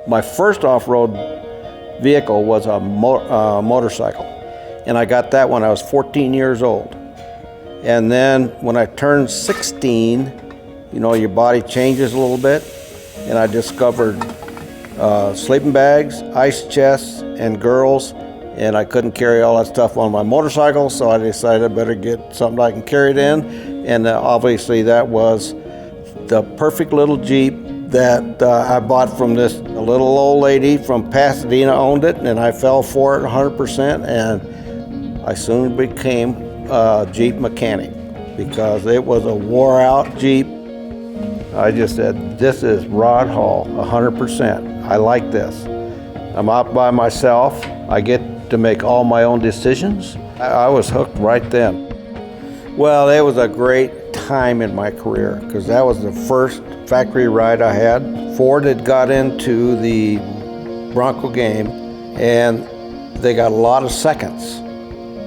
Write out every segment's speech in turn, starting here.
My first off-road vehicle was a motorcycle, and I got that when I was 14 years old. And then when I turned 16, you know, your body changes a little bit, and I discovered sleeping bags, ice chests, and girls, and I couldn't carry all that stuff on my motorcycle, so I decided I better get something I can carry it in, and obviously that was the perfect little Jeep that I bought from this little old lady from Pasadena. Owned it, and I fell for it 100%, and I soon became a Jeep mechanic because it was a wore-out Jeep. I just said, this is Rod Hall, 100%. I like this. I'm out by myself. I get to make all my own decisions. I was hooked right then. Well, it was a great time in my career because that was the first factory ride I had. Ford had got into the Bronco game, and they got a lot of seconds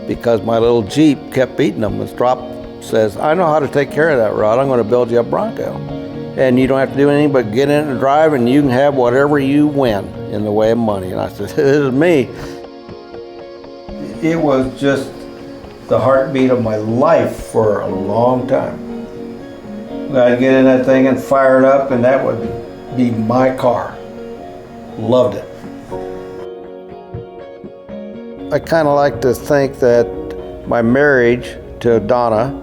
because my little Jeep kept beating them. And Stroppe says, I know how to take care of that, Rod. I'm going to build you a Bronco. And you don't have to do anything but get in and drive, and you can have whatever you win in the way of money. And I said, this is me. It was just the heartbeat of my life for a long time. I'd get in that thing and fire it up, and that would be my car. Loved it. I kind of like to think that my marriage to Donna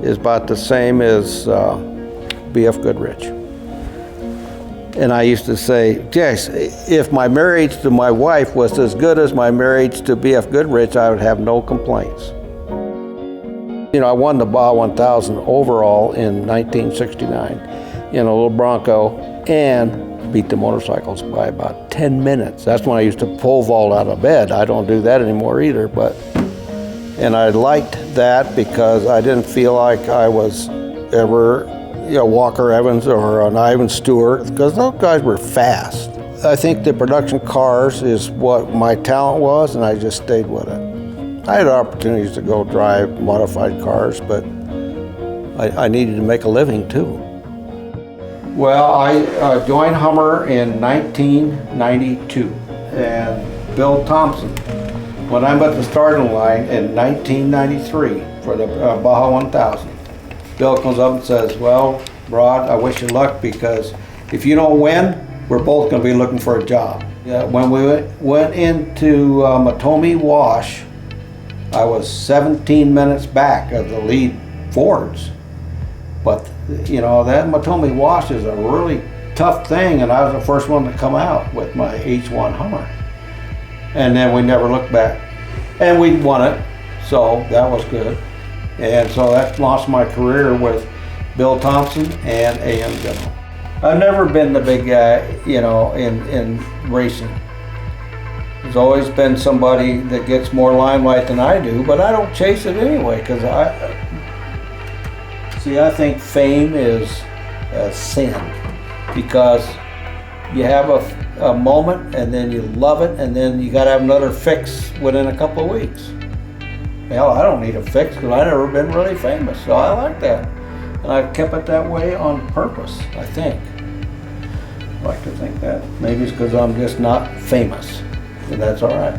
is about the same as BFGoodrich. And I used to say, yes, if my marriage to my wife was as good as my marriage to BFGoodrich, I would have no complaints. You know, I won the Baja 1000 overall in 1969 in a little Bronco and beat the motorcycles by about 10 minutes. That's when I used to pole vault out of bed. I don't do that anymore either, and I liked that because I didn't feel like I was ever, you know, Walker Evans or an Ivan Stewart, because those guys were fast. I think the production cars is what my talent was, and I just stayed with it. I had opportunities to go drive modified cars, but I needed to make a living too. Well, I joined Hummer in 1992, and Bill Thompson, when I'm at the starting line in 1993 for the Baja 1000, Bill comes up and says, well, Rod, I wish you luck, because if you don't win, we're both going to be looking for a job. Yeah, when we went into Matomi Wash, I was 17 minutes back of the lead Fords. But, you know, that Matomi Wash is a really tough thing, and I was the first one to come out with my H1 Hummer. And then we never looked back. And we won it, so that was good. And so that launched my career with Bill Thompson and A.M. General. I've never been the big guy, you know, in racing. There's always been somebody that gets more limelight than I do, but I don't chase it anyway, because I think fame is a sin, because you have a moment and then you love it, and then you got to have another fix within a couple of weeks. Hell, I don't need a fix because I've never been really famous, so I like that. And I've kept it that way on purpose, I think. I like to think that. Maybe it's because I'm just not famous, and that's all right.